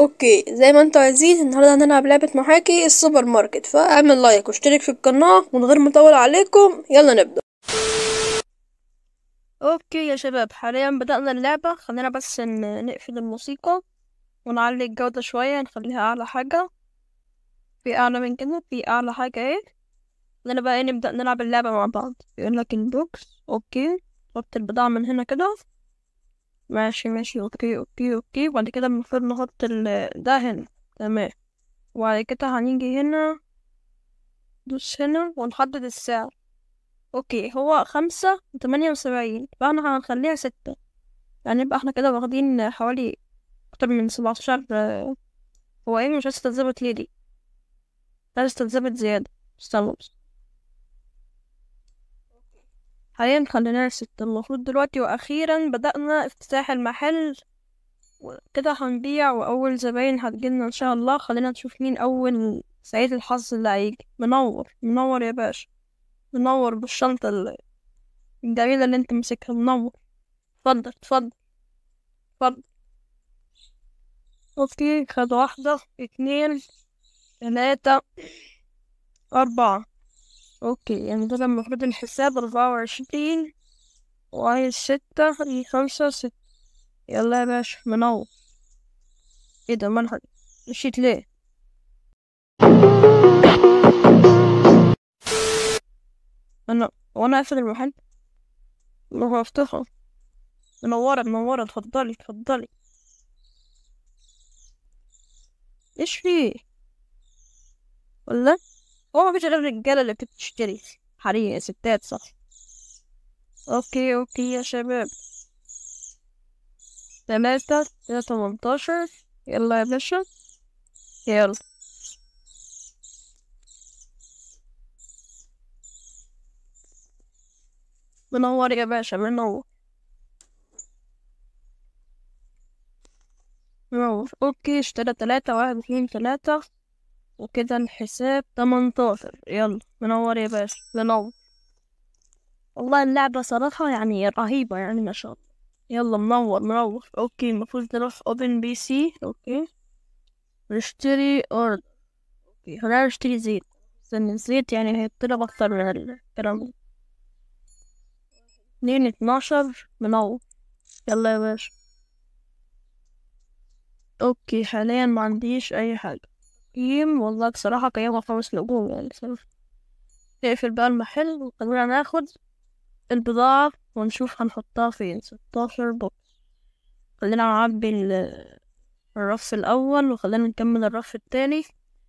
اوكي، زي ما انتوا عايزين. النهارده هنلعب لعبة محاكي السوبر ماركت، فاعمل لايك واشترك في القناة. من غير ما اطول عليكم يلا نبدأ. اوكي يا شباب، حاليا بدأنا اللعبة. خلينا بس نقفل الموسيقى ونعلي الجودة شوية، نخليها اعلى حاجة. في اعلى من كده، في اعلى حاجة ايه. خلينا بقى نبدأ نلعب اللعبة مع بعض. يقول لك البوكس. اوكي، نحط البضاعة من هنا كده. ماشي ماشي، اوكي اوكي اوكي. وبعد كده المفروض نحط ده هنا. تمام. وبعد كده هنيجي هنا، دوس هنا ونحدد السعر. اوكي، هو 5.78، فاحنا هنخليها 6. يعني يبقى احنا كده واخدين حوالي اكتر من 17. هو ايه، مش عايز تتظبط ليه دي؟ عايز تتظبط زيادة. استنى بس. حاليا خليناها 6. المفروض دلوقتي واخيرا بدأنا افتتاح المحل، وكده هنبيع واول زباين هتجيلنا ان شاء الله. خلينا نشوف مين اول سعيد الحظ اللي هيجي. منور منور يا باشا، منور بالشنطة الجميلة اللي انت ماسكها. منور. اتفضل اتفضل اتفضل. اوكي، خد واحدة، اتنين، تلاتة، أربعة. اوكي، يعني ده المفروض الحساب 24. وعايز 6 في 5 6. يلا يا باشا، منور. ايه ده، مالها مشيت ليه؟ وانا قافل المحل. ما هو افتحه. منورة منورة، اتفضلي اتفضلي. ايش فيه؟ ولا هو مفيش غير الرجالة اللي بتشتري؟ حريم ستات صح. اوكي اوكي يا شباب. 3 كده 18. يلا يا باشا، يلا. منور يا باشا، منور منور. اوكي، اشترى 3 1 2 3. وكده الحساب 18. يلا منور يا باشا، منور. والله اللعبة صراحة يعني رهيبة، يعني ما شاء الله. يلا منور منور. اوكي، المفروض نروح اوبن بي سي. اوكي، نشتري اوردر. اوكي، خلينا نشتري زيت. لأن الزيت يعني هيطلب أكتر من الكلام ده. 2 12. منور. يلا يا باشا. اوكي، حاليا ما عنديش اي حاجة. قيم، والله بصراحة قيمة 5 نجوم يعني صراحة. نقفل بقى المحل وخلينا ناخد البضاعة ونشوف هنحطها فين. 16 بوكس. خلينا نعبي الرف الأول وخلينا نكمل الرف التاني.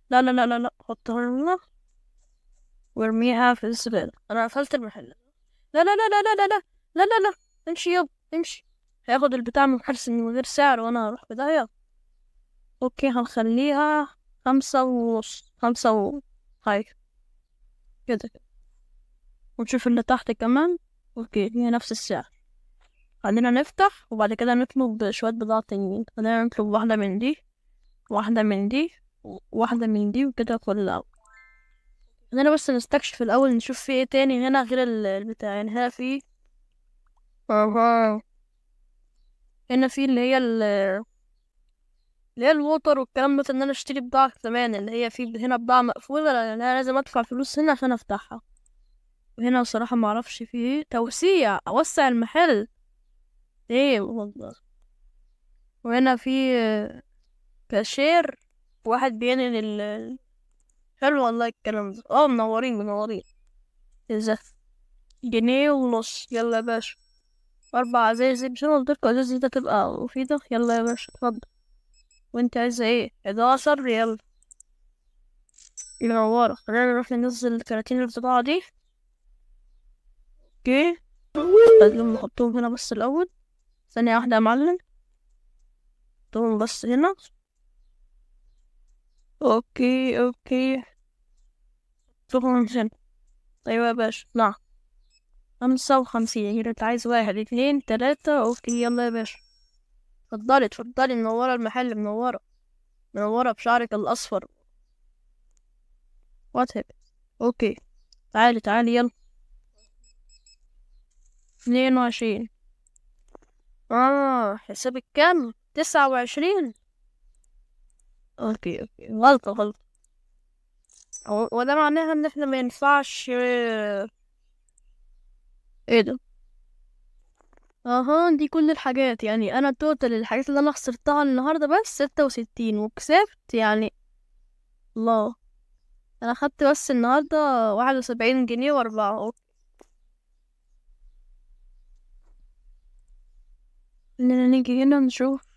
لا لا لا لا لا، حطها هنا وارميها في الزبالة. أنا قفلت المحل. لا لا لا لا لا لا لا لا لا لا. امشي يب امشي. هياخد البتاع من حرس من غير سعر وأنا هروح بداية. اوكي، هنخليها 5.5. 5 هاي كده كده. ونشوف اللي تحت كمان. اوكي، هي نفس السعر. خلينا نفتح وبعد كده نطلب شوية بضاعة تانيين. خلينا نطلب واحدة من دي، واحدة من دي، واحدة من دي، وكده كلها. خلينا بس نستكشف الأول، نشوف في ايه تاني هنا غير البتاع. يعني هنا في هنا في اللي هي الووتر والكلام ده. ان انا اشتري بضاعة كمان اللي هي في هنا بضاعة مقفولة، لان انا لازم ادفع فلوس هنا عشان افتحها. وهنا صراحة معرفش في ايه. توسيع، اوسع المحل. ايه والله. وهنا في كاشير. واحد بينقل حلو والله الكلام ده. منورين منورين. ازاي؟ 1.5 جنيه. يلا يا باشا. 4 ازايز. مش انا قلتلكوا ازايز دي تبقى مفيدة؟ يلا يا باشا اتفضل. وانت عايزة ايه؟ 11. يلا. منورة. خلينا نروح ننزل الكراتين البضاعة دي. اوكي، لازم نحطهم هنا بس الأول. ثانية واحدة يا معلم. نحطهم بس هنا. اوكي اوكي. نحطهم هنا. ايوه يا باشا، نعم. 55. انت عايز 1 2 3. اوكي يلا يا باشا. اتفضلي اتفضلي. منورة المحل، منورة. منورة بشعرك الأصفر. وات هيب. اوكي، تعالي تعالي يلا. 22. حسابك كام؟ 29. اوكي غلطة غلطة. وده معناها ان احنا ما ينفعش. ايه ده؟ اها، دي كل الحاجات يعني. انا توتال الحاجات اللي انا خسرتها النهاردة بس 66 وكسبت يعني. الله. انا خدت بس النهاردة 71 جنيه و4. اننا نيجي هنا نشوف.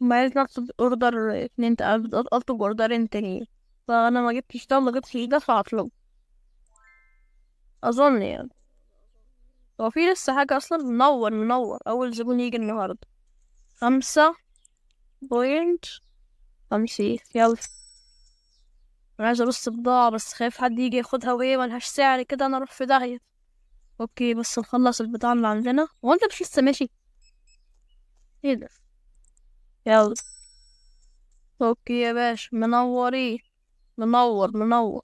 عايز نطلب اوردر اتنين، اطلب اوردرين تانيين. فانا ما جبتش ده ما جبتش ده فاطلب. اظن يعني. هو في لسه حاجة اصلا؟ منور اول زبون يجي النهاردة. 5.50. يلا. انا عايزة ابص بضاعة بس خايف حد يجي ياخدها وهي ملهاش سعر كده انا اروح في داهية. اوكي بس نخلص البضاعة اللي عندنا. هو انت مش لسه ماشي؟ ايه ده؟ يلا. اوكي يا باشا، منورين. منور.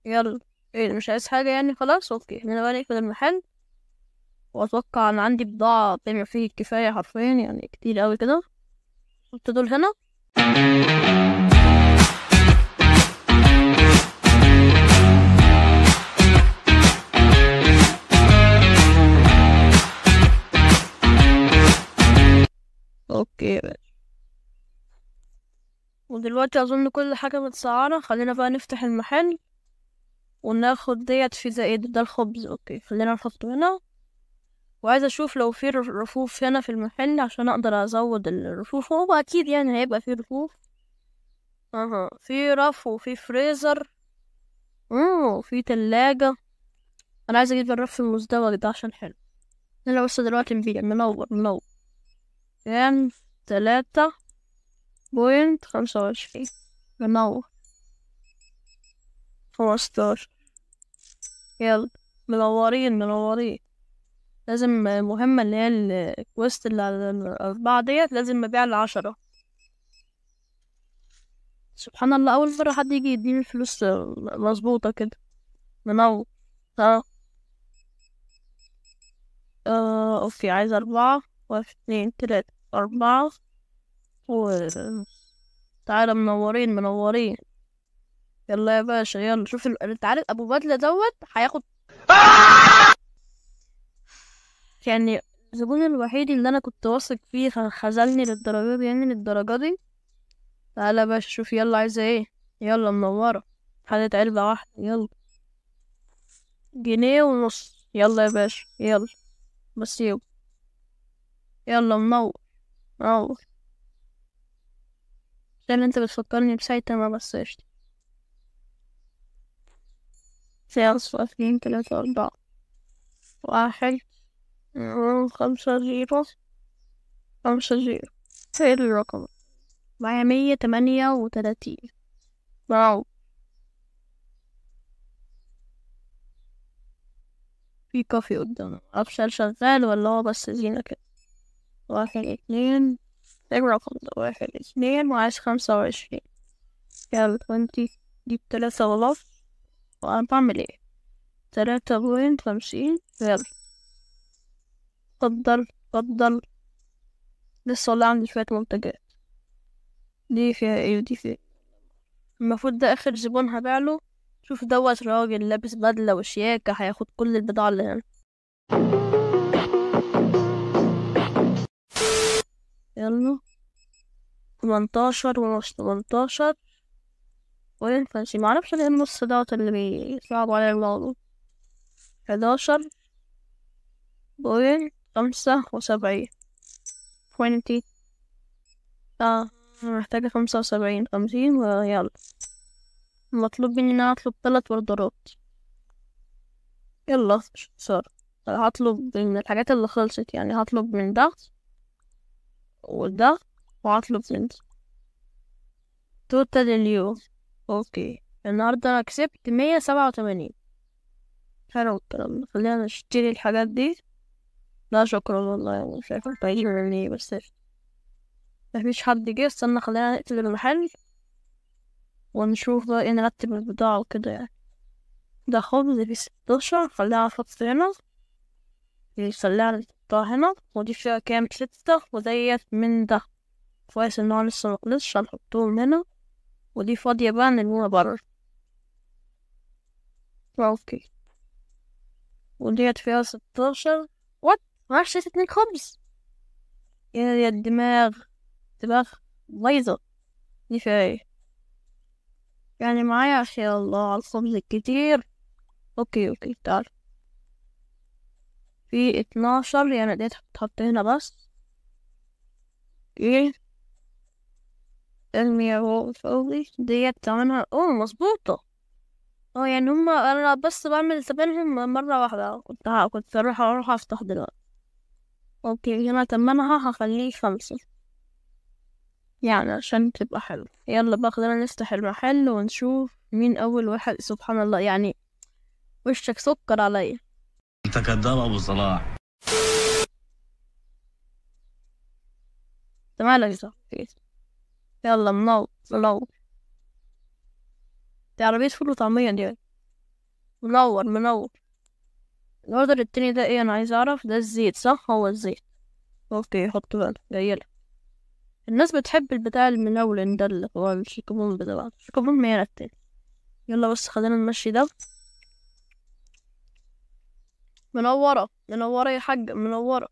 يلا. ايه ده؟ مش عايز حاجة يعني؟ خلاص اوكي، انا بقى نقفل المحل. واتوقع ان عندي بضاعة بما فيه الكفاية حرفيا يعني، كتير اوي كده. حط دول هنا. اوكي يا باشا. ودلوقتي اظن كل حاجة متسعرة. خلينا بقى نفتح المحل وناخد ديت في زائد ده الخبز. اوكي خلينا نحطه هنا. وعايزة اشوف لو في رفوف هنا في المحل عشان اقدر ازود الرفوف. هو اكيد يعني هيبقى في رفوف. اها، في رف وفي فريزر. في تلاجة. انا عايزة اجيب الرف المزدوج ده عشان حلو. انا بس دلوقتي نبيع. منور. كام؟ 3.25. منور. 15. يلا. منورين. لازم مهمة اللي هي الكويست اللي على الأربعة ديت لازم نبيع ال10. سبحان الله، أول مرة حد يجي يديني فلوس مظبوطة كده. منور. اه. اوكي، عايز 4. 1 2 3 4. و تعالى منورين. يلا يا باشا يلا. شوف انت عارف ابو بدلة دوت هياخد يعني. الزبون الوحيد اللي انا كنت واثق فيه خذلني للدرجة دي يعني، للدرجة دي. تعالى يا باشا شوف. يلا عايزة ايه؟ يلا منورة. خدت علبة واحدة. يلا. 1.5 جنيه. يلا يا باشا يلا. بس يلا منور. عشان انت بتفكرني بسايتاما بس قشطة. سيارس 2 3 4. 1. 5 0. 5 0. ايه الرقم؟ معايا 138. واو. في كافي قدامنا. معرفش هل شغال ولا هو بس زينة كده. 1 2. ايه الرقم ده؟ 1 2 وعايز 25. يلا 20. جيب 3.5. وانا بعمل ايه؟ 3.50. يلا. اتفضل. لسه والله عندي شوية منتجات. دي فيها ايه ودي فيها إيه؟ المفروض ده اخر زبون هبيعله. شوف دوت راجل لابس بدلة وشياكة هياخد كل البضاعة اللي هنا. يلا. 18 ونص. 18. وين فانسي؟ معرفش ليه النص دوت اللي بيصعب على الموضوع. 11.75. 20. محتاجة 75. 50 ويلا. مطلوب مني ان انا اطلب 3 اوردرات. يلا صار. هطلب من الحاجات اللي خلصت يعني. هطلب من ده وده. وهطلب من ده. توتال اليوم. اوكي النهاردة انا كسبت 187. حلو الكلام ده. خلينا نشتري الحاجات دي. لا شكرا والله يعني، مش عارفة بعيد مني بس مفيش حد جه. استنى خلينا نقفل المحل ونشوف بقى ايه، نرتب البضاعة وكده يعني. ده خبز في 16. خليها نحط هنا. خليها نحطها هنا. ودي فيها كام؟ 6. وديت من ده كويس ان هو لسه مخلصش، هنحطهم هنا. ودي فاضية بقى نرميها برا. اوكي. وديت فيها 16. وات؟ معرفش 2 خبز. يا الدماغ، دماغ بايظة. دي فيها ايه؟ يعني معايا يا الله على الخبز الكتير. اوكي تعال. في 12 يعني ديت هتتحط هنا بس. ايه ارمي اهو فوقي. ديت تعملها مظبوطة. يعني هما انا بس بعمل تبينهم مرة واحدة. كنت اروح افتح دلوقتي. اوكي هنا تمنها هخليه 5 يعني عشان تبقى حلو. يلا بقى خلينا نفتح المحل ونشوف مين اول واحد. سبحان الله يعني وشك سكر عليا. انت كذاب ابو صلاح. انت مالك صح؟ يلا منور. دي عربية فول وطعمية دي. منور. الاوردر التاني ده ايه؟ انا عايز اعرف. ده الزيت صح؟ هو الزيت. اوكي حط بقى جايلك. الناس بتحب البتاع الملون ده اللي هو الشيكابون بتاع الشيكابون مية التاني. يلا بس خلينا نمشي ده. منورة يا حاج منورة.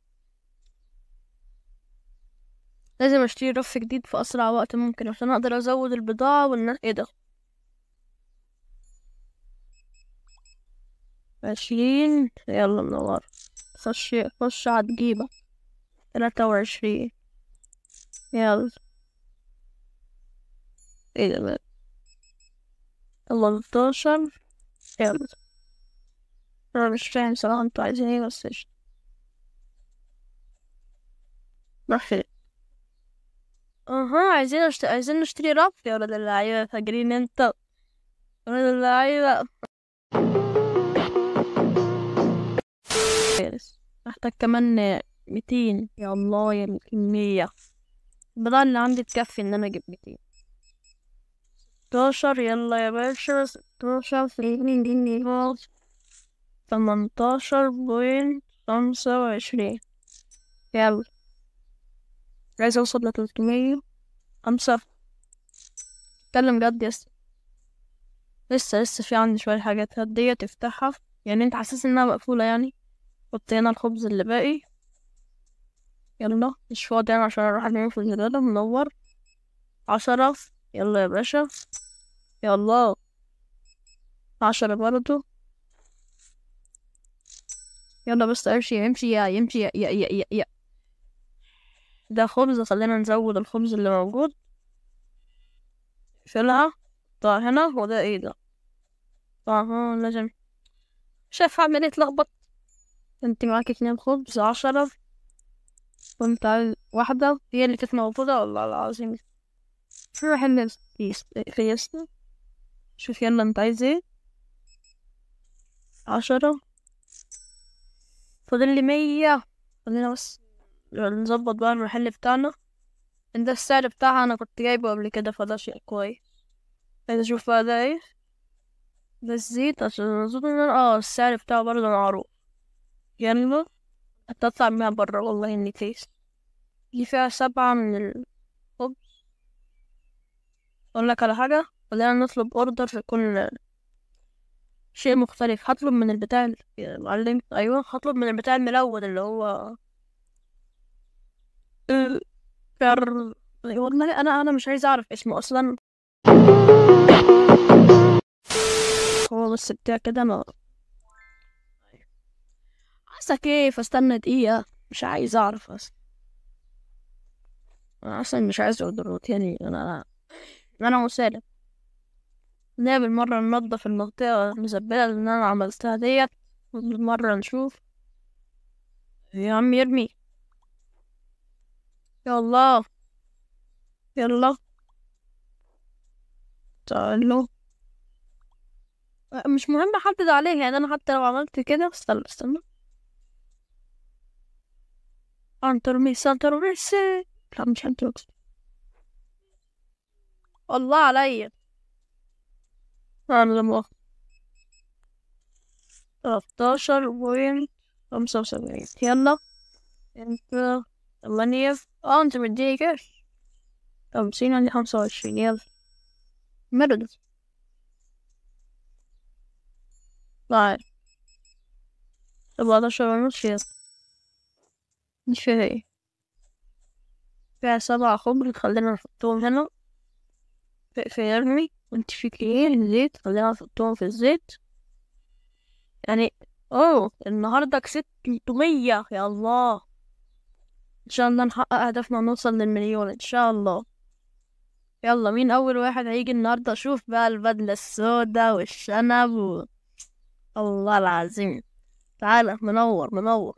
لازم اشتري رف جديد في اسرع وقت ممكن عشان اقدر ازود البضاعة والناس. ايه ده؟ 20. يلا منور. خش عالجيبة. 23. يلا. ايه ده بقى؟ 18. يلا. انا مش فاهم صراحة انتوا عايزين ايه بس روح فين؟ اها عايزين نشتري رف يا ولد اللعيبة. فاجرين انت يا ولد اللعيبة. محتاج كمان 200. يا الله يا 100. البضاعة اللي عندي تكفي ان انا اجيب 200. 16. يلا يا باشا. 16 18.25. يلا. عايز اوصل ل300. 5. اتكلم جد يا اسطى. لسه في عندي شوية حاجات هدية تفتحها. يعني انت حاسس انها مقفولة يعني. حط هنا الخبز اللي باقي. يلا مش فاضي انا عشان اروح انام في الجدادة. منور. 10. يلا يا باشا. يلا. 10 برضو. يلا بس امشي يا. ده خبز. خلينا نزود الخبز اللي موجود. شيلها. طيب هنا. وده ايه ده؟ لازم. شايف هعمل ايه؟ اتلخبط. انت معاكي 2 خبز. 10. كنت عايز واحدة هي اللي كانت موجودة والله العظيم. في محل فيستا. شوف يلا انت عايز ايه؟ 10. فاضل لي 100. خلينا بس نظبط بقى المحل بتاعنا. ده السعر بتاعها انا كنت جايبه قبل كده فده شيء كويس. عايز اشوف بقى ده ايه. ده الزيت عشان اظن ان السعر بتاعه برضه معروف. يلا. هتطلع بيها برا والله اني تيست. دي فيها 7 من الخبز. اقول لك على حاجة. خلينا نطلب اوردر في كل شيء مختلف. هطلب من البتاع يا معلم. ايوه هطلب من البتاع الملون اللي هو فر. والله انا مش عايز اعرف اسمه اصلا. هو بس بتاع كده ما عايزة كيف استنى دقيقة. مش عايز اعرف اصلا. انا اصلا مش عايز اوردرات يعني. انا مسالم. نبي بالمرة ننضف المنطقة المزبلة اللي انا عملتها ديت. بالمرة نشوف. يا عم يرمي. يلا. يلا. تعالوا. مش مهم احدد عليه يعني. انا حتى لو عملت كده استنى. سانتر ميسي. لا مش انتر. الله عليا. انا لما 13.75. يلا. انت 8. انت مديني كاش. 50 عندي 25. يلا مرد. طيب 17 ونص. يلا مش فيها ايه، فيها 7 خبز خلينا نحطهم هنا في يرمي. وانت فيك ايه الزيت، خلينا نحطهم في الزيت يعني. النهاردة كسبت 300 يا الله. ان شاء الله نحقق هدفنا ونوصل للمليون ان شاء الله. يلا مين اول واحد هيجي النهاردة؟ اشوف بقى البدلة السوداء والشنب الله العظيم. تعالى منور منور.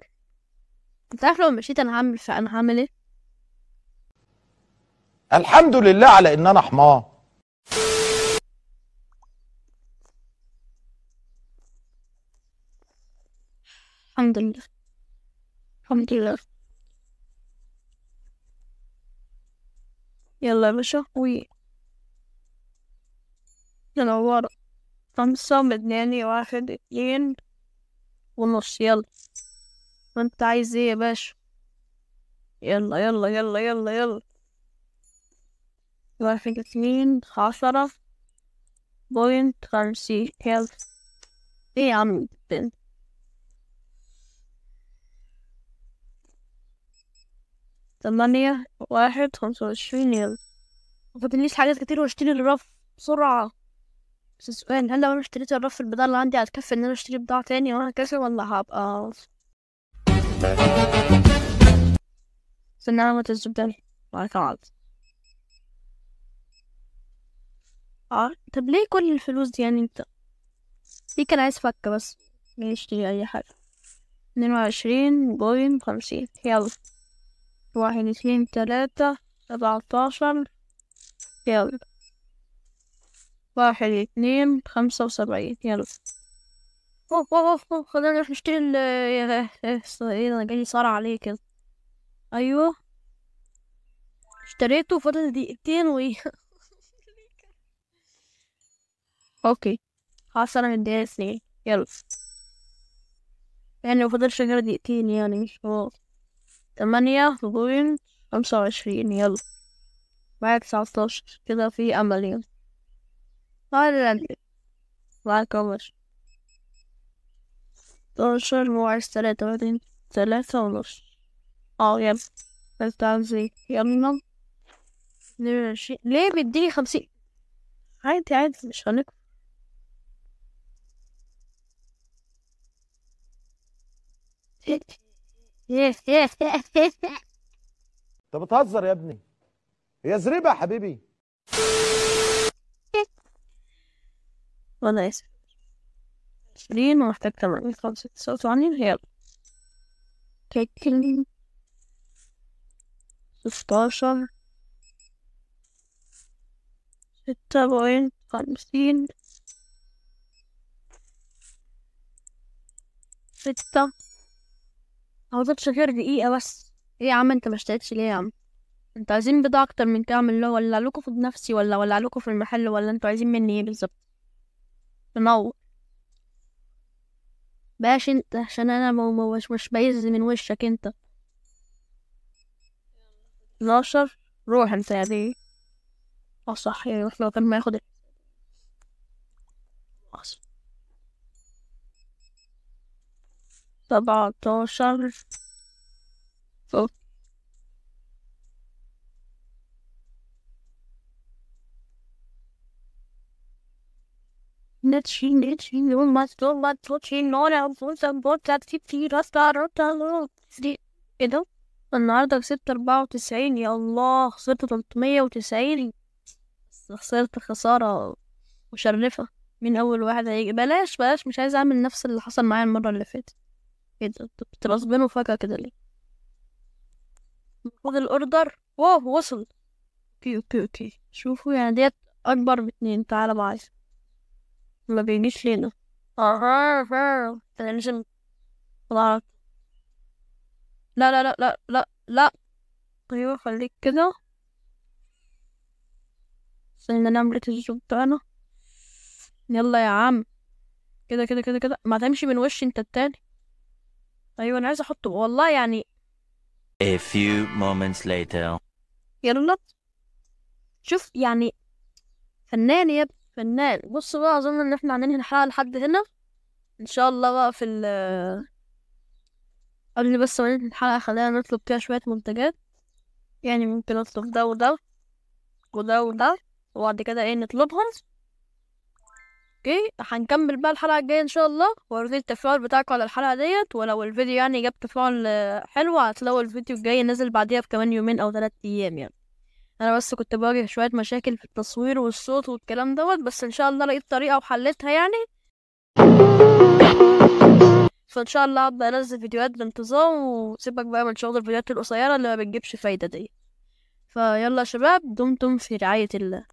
انت عارف لو مشيت انا هعمل ايه؟ الحمد لله على ان انا حمار. الحمد لله الحمد لله. يلا يا باشا منورة. 5 2 1 2.5. يلا وانت عايز ايه يا باشا؟ يلا يلا يلا يلا يلا. 10.50. يلا. ايه يا عم انت؟ 8.25. يلا مفضليش حاجات كتير واشتري الرف بسرعة. بس السؤال، هل لو انا اشتريت الرف البضاعة اللي عندي هتكفي ان انا اشتري بضاعة تاني وهكذا، ولا هبقى استنى علامة الزبدة بعد كده. طب ليه كل الفلوس دي يعني؟ انت دي كان عايز فكة بس يشتري اي حاجة. 22.50. يلا 1 2 3 17. يلا 1 2 75. يلا خلينا نروح نشتري ايه انا جاي صار عليه كده. ايوه اشتريته فاضل دقيقتين اوكي خلاص انا مديها 2. يلا يعني مفضلش غير دقيقتين يعني مش هو. 8.25. يلا بعد 19 كده في امل يعني. هلا معاك كمر. 11 موعد 3 بعدين 3.5. يلا بس عايزين يلا 22. ليه بيديني 50؟ عادي عادي مش هنكفر. انت بتهزر يا ابني، هي زريبه يا حبيبي. وانا اسف. 20 ومحتاج 8.85. يلا تكلم 16. 6.50. 6. مفضلش غير دقيقة بس. ايه يا عم انت مشتريتش ليه يا عم؟ انتوا عايزين بضاعة اكتر من كده اعمل له ولا لكم في نفسي ولا لكم في المحل، ولا انتوا عايزين مني ايه بالظبط؟ منور باش انت عشان انا مش بايز من وشك انت. 12. روح انت يا دي. صح يعني احنا كان ما ياخد 17. فوق. نتشي يوم ما تطلعي نورا بوتا تيجي راستا روتا. ايه ده؟ النهارده كسبت 94. يا الله خسرت 390. بس خسرت خسارة مشرفة. مين أول واحد هيجي؟ بلاش مش عايزة أعمل نفس اللي حصل معايا المرة اللي فاتت. ايه ده كنت غصبانه فجأة كده ليه؟ خد الأوردر. وصل. اوكي شوفوا يعني ديت أكبر ب2. تعالى معايا. ما بيجيش لينا. لازم. لا لا. ايوه خليك كده. استنى نعمل الزوم بتاعنا. يلا يا عم. كده ما تمشي من وش انت التاني. ايوه انا عايزه احطه والله يعني. A few moments later. يلا شوف يعني فنان يا ابني، فنان. بص بقى، اظن ان احنا هننهي الحلقة لحد هنا ان شاء الله. بقى في قبل بس ما ننهي الحلقة خلينا نطلب كده شوية منتجات. يعني ممكن نطلب ده وده وده وده، وبعد كده ايه نطلبهم. اوكي، هنكمل بقى الحلقة الجاية ان شاء الله، وارضي التفاعل بتاعكم على الحلقة ديت. ولو الفيديو يعني جاب تفاعل حلو، هتلاقوا الفيديو الجاي نزل بعديها بكمان يومين او 3 ايام يعني. انا بس كنت بواجه شوية مشاكل في التصوير والصوت والكلام دوت، بس ان شاء الله لقيت طريقة وحلتها يعني. فان شاء الله هبدأ انزل فيديوهات بانتظام، وسيبك بقى من شغل الفيديوهات القصيرة اللي ما بتجيبش فايدة دي. فيلا يا شباب، دمتم في رعاية الله.